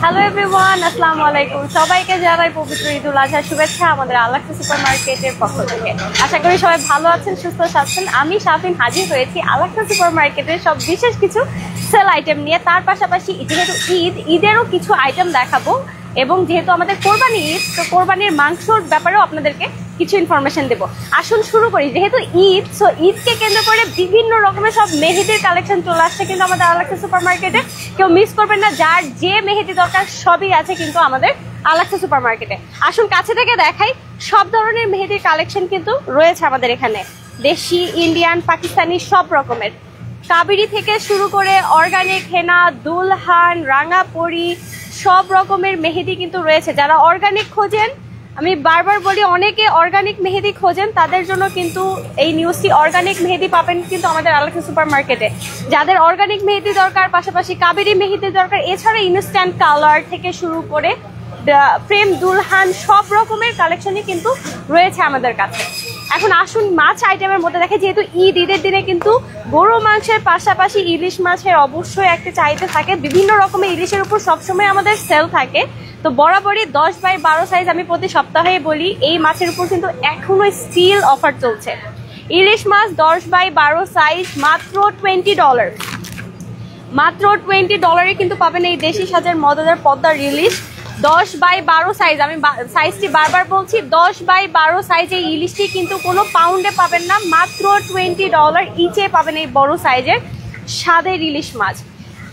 Hello everyone, আসসালামু আলাইকুম। সবাইকে জানাই পবিত্র ঈদুল আজহার শুভেচ্ছা আমাদের আলাক্সা সুপার মার্কেটের পক্ষ থেকে। আশা করি সবাই ভালো আছেন, সুস্থ আছেন। আমি শাফিন হাজির হয়েছি আলাক্সা সুপার মার্কেটের সব বিশেষ কিছু সেল আইটেম নিয়ে। তার পাশাপাশি যেহেতু ঈদেরও কিছু আইটেম দেখাবো, এবং যেহেতু আমাদের কোরবানি ঈদ, তো কোরবানির মাংসর ব্যাপারেও আপনাদেরকে কিছু ইনফরমেশন দেবো। আসুন শুরু করি। যেহেতু ঈদ, সো ঈদকে কেন্দ্র করে বিভিন্ন রকমের সব মেহেদির কালেকশন চলে আসছে কিন্তু আমাদের আলাক্সা সুপার মার্কেটে। কেউ মিস করবেন না, যার যে মেহেদি দরকার সবই আছে কিন্তু আমাদের আলাক্সা সুপার মার্কেটে। আসুন কাছে থেকে দেখাই, সব ধরনের মেহেদির কালেকশন কিন্তু রয়েছে আমাদের এখানে। দেশি, ইন্ডিয়ান, পাকিস্তানি সব রকমের, কাবেরি থেকে শুরু করে অর্গানিক হেনা, দুলহান, রাঙাপরি সব রকমের মেহেদি কিন্তু রয়েছে। যারা অর্গানিক খোঁজেন, আমি বারবার বলি অনেকে অর্গানিক মেহেদি খোঁজেন, তাদের জন্য কিন্তু এই নিউজটি, অর্গানিক মেহেদি পাবেন কিন্তু আমাদের আলাক্সা সুপার মার্কেটে। যাদের অর্গানিক মেহেদি দরকার, পাশাপাশি কাবেরি মেহেদি দরকার, এছাড়া ইনস্ট্যান্ট কালার থেকে শুরু করে ফ্রেম, দুলহান সব রকমের কালেকশনই কিন্তু রয়েছে আমাদের কাছে। এখন আসুন মাছ আইটেমের মধ্যে দেখে, যেহেতু ঈদের দিনে কিন্তু গরু মাংসের পাশাপাশি ইলিশ মাছের অবশ্যই একটা চাহিদা থাকে। বিভিন্ন রকমের ইলিশের উপর সবসময় আমাদের সেল থাকে। তো বরাবরই 10x12 সাইজ আমি প্রতি সপ্তাহে বলি, এই মাছের উপর কিন্তু এখনো স্টিল অফার চলছে। ইলিশ মাছ 10x12 সাইজ মাত্র $20, মাত্র $20 কিন্তু পাবেন এই দেশি সাজের মজাদার পদ্মার ইলিশ। 10x12 সাইজ, আমি সাইজটি বারবার বলছি, 10x12 সাইজ এই ইলিশটি কিন্তু কোনো পাউন্ডে পাবেন না, মাত্র $20 ইচে পাবেন এই বড় সাইজের স্বাদের ইলিশ মাছ।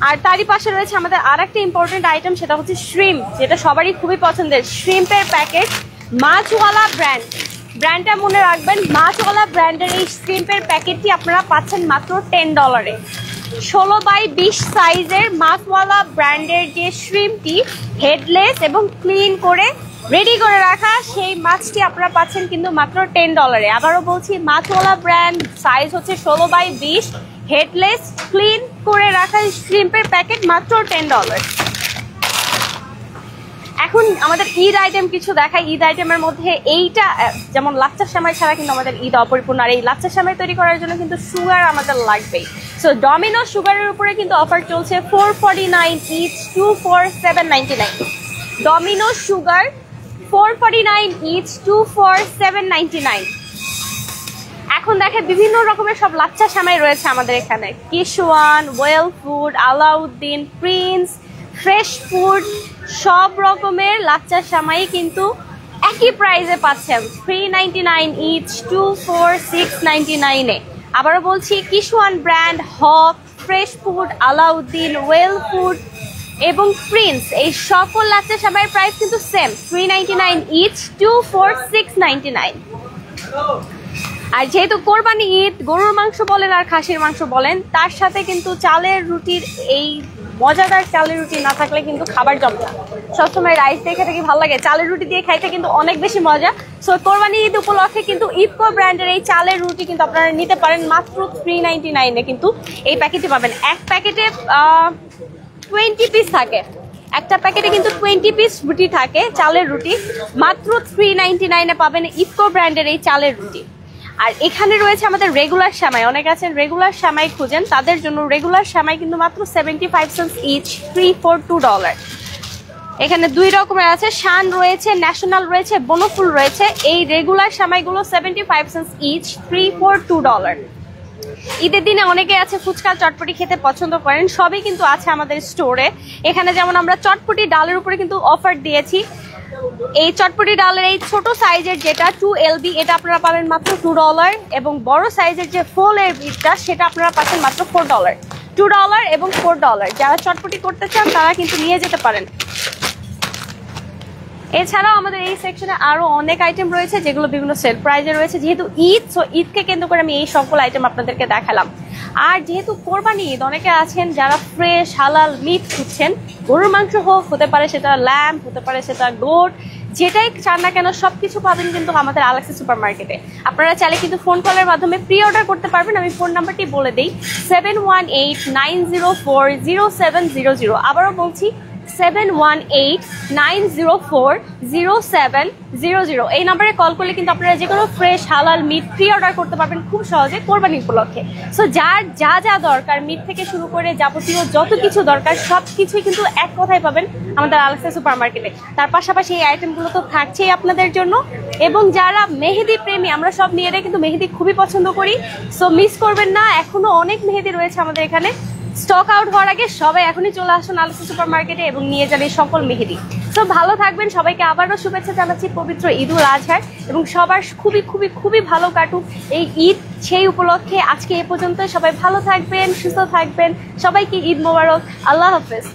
আর তারই পাশে রয়েছে আমাদের আর একটা ইম্পর্টেন্ট আইটেম, সেটা হচ্ছে শ্রিম্প, যেটা সবারই খুবই পছন্দের। শ্রিম্পের প্যাকেট, মাছওয়ালা ব্র্যান্ডটা মনে রাখবেন, মাছওয়ালা ব্র্যান্ডের এই শ্রিম্পের প্যাকেটটি আপনারা পাচ্ছেন মাত্র $10। 16x20 সাইজের মাছওয়ালা ব্র্যান্ডের যে শ্রিম্পটি, হেডলেস এবং ক্লিন করে রেডি করে রাখা, সেই মাছটি আপনারা পাচ্ছেন কিন্তু মাত্র $10। আবারও বলছি, মাছওয়ালা ব্র্যান্ড, সাইজ হচ্ছে 16x20, হেডলেস ক্লিন করে রাখা শ্রিম্পের প্যাকেট মাত্র $10। এখন আমাদের ঈদ আইটেম কিছু দেখাই। ঈদ আইটেমের মধ্যে এইটা, যেমন লাচ্চা সেমাই ছাড়া কিন্তু আমাদের ঈদ অপরিপূর্ণ। আর এই লাচ্চা সেমাই তৈরি করার জন্য কিন্তু সুগার আমাদের লাগবেই। সো ডমিনোস সুগারের উপরে কিন্তু অফার চলছে 449 each 2 for $7.99। Domino's sugar 449 each 2 for $7.99। এখন দেখে বিভিন্ন রকমের সব লাচ্চা সেমাই রয়েছে আমাদের এখানে। Kishwan, Well Food, Alauddin, Prince, Fresh Food সব রকমের লাচ্চা সেমাই কিন্তু একই প্রাইসে পাচ্ছেন, 399 ইচ 2 for $6.99 এ। আবারও বলছি, Kishwan brand, Haque, Fresh Food, Alauddin, Well Food এবং প্রিন্স, এই সকল লাচ্চা সেমাইয়ের প্রাইস কিন্তু সেম, 399 ইচ 2 for $6.99। আর যেহেতু কোরবানি ঈদ, গরুর মাংস বলেন আর খাসির মাংস বলেন, তার সাথে কিন্তু চালের রুটির, এই মজাদার চালের রুটি না থাকলে কিন্তু খাবার জমে না। সবসময় রাইস দিয়ে খেতে কি ভালো লাগে, চালের রুটি দিয়ে খাইতে কিন্তু অনেক বেশি মজা। সো কোরবানি ঈদ উপলক্ষে কিন্তু ইফকো ব্র্যান্ডের এই চালের রুটি কিন্তু আপনারা নিতে পারেন মাত্র 399 এ কিন্তু এই প্যাকেটে পাবেন। এক প্যাকেটে 20 পিস থাকে, একটা প্যাকেটে কিন্তু 20 পিস রুটি থাকে, চালের রুটি মাত্র 399 এ পাবেন ইফকো ব্র্যান্ডের এই চালের রুটি। আর এখানে রয়েছে আমাদের রেগুলার সেমাই। অনেকে আছেন রেগুলার সেমাই খুঁজেন, তাদের জন্য রেগুলার সেমাই কিন্তু মাত্র 75 সেন্টস ইচ, 3 for $2। এখানে দুই রকমের আছে, শান রয়েছে, ন্যাশনাল রয়েছে, বনফুল রয়েছে। এই রেগুলার সেমাইগুলো 75 সেন্টস ইচ, 3 for $2। ঈদের দিনে অনেকে আছে ফুচকা, চটপটি খেতে পছন্দ করেন, সবই কিন্তু আছে আমাদের স্টোরে। এখানে যেমন আমরা চটপটি ডালের উপরে কিন্তু অফার দিয়েছি। এই চটপটি ডালের এই ছোট সাইজের যেটা 2LB, এটা আপনারা পাবেন মাত্র $2, এবং বড় সাইজের যে 4LBটা সেটা আপনারা পাচ্ছেন মাত্র $4। $2 এবং $4। যারা চটপটি করতে চান তারা কিন্তু নিয়ে যেতে পারেন। এছাড়াও আমাদের এই সেকশনে আরো অনেক আইটেম রয়েছে যেগুলো বিভিন্ন সেল প্রাইজে রয়েছে। যেহেতু ঈদ, সো ঈদকে কেন্দ্র করে আমি এই সকল আইটেম আপনাদেরকে দেখালাম। আর যেহেতু কোরবানি ঈদ, অনেকে আছেন যারা ফ্রেশ হালাল মিট খুঁজছেন, গরুর মাংস হোক, হতে পারে সেটা ল্যাম্ব, হতে পারে সেটা গোট, যেটাই চান না কেন সবকিছু পাবেন কিন্তু আমাদের আলাক্সা সুপার মার্কেটে। আপনারা চাইলে কিন্তু ফোন কলের মাধ্যমে প্রি অর্ডার করতে পারবেন। আমি ফোন নাম্বারটি বলে দিই, 7189040700। আবারও বলছি, 718-904-0700। এই নাম্বারে কল করলে কিন্তু আপনারা যে কোনো ফ্রেশ হালাল মিট প্রি অর্ডার করতে পারবেন খুব সহজে কোরবানি উপলক্ষে। সো যার যা যা দরকার, মিট থেকে শুরু করে যাবতীয় যত কিছু দরকার সব কিছুই কিন্তু এক কথায় পাবেন আমাদের আলেক্সা সুপার মার্কেটে। তার পাশাপাশি এই আইটেমগুলো তো থাকছেই আপনাদের জন্য। এবং যারা মেহেদি প্রেমী, আমরা সব মেয়েরা কিন্তু মেহেদি খুবই পছন্দ করি, সো মিস করবেন না। এখনো অনেক মেহেদি রয়েছে আমাদের এখানে। স্টক আউট হওয়ার আগে সবাই এখনই চলে আসুন আলেক্সা সুপার মার্কেটে এবং নিয়ে যান এই সকল মেহেদি। সো ভালো থাকবেন, সবাইকে আবারও শুভেচ্ছা জানাচ্ছি পবিত্র ঈদ উল আজহার, এবং সবার খুবই খুবই খুবই ভালো কাটুক এই ঈদ। সেই উপলক্ষে আজকে এ পর্যন্ত, সবাই ভালো থাকবেন, সুস্থ থাকবেন, সবাইকে ঈদ মোবারক, আল্লাহ হাফেজ।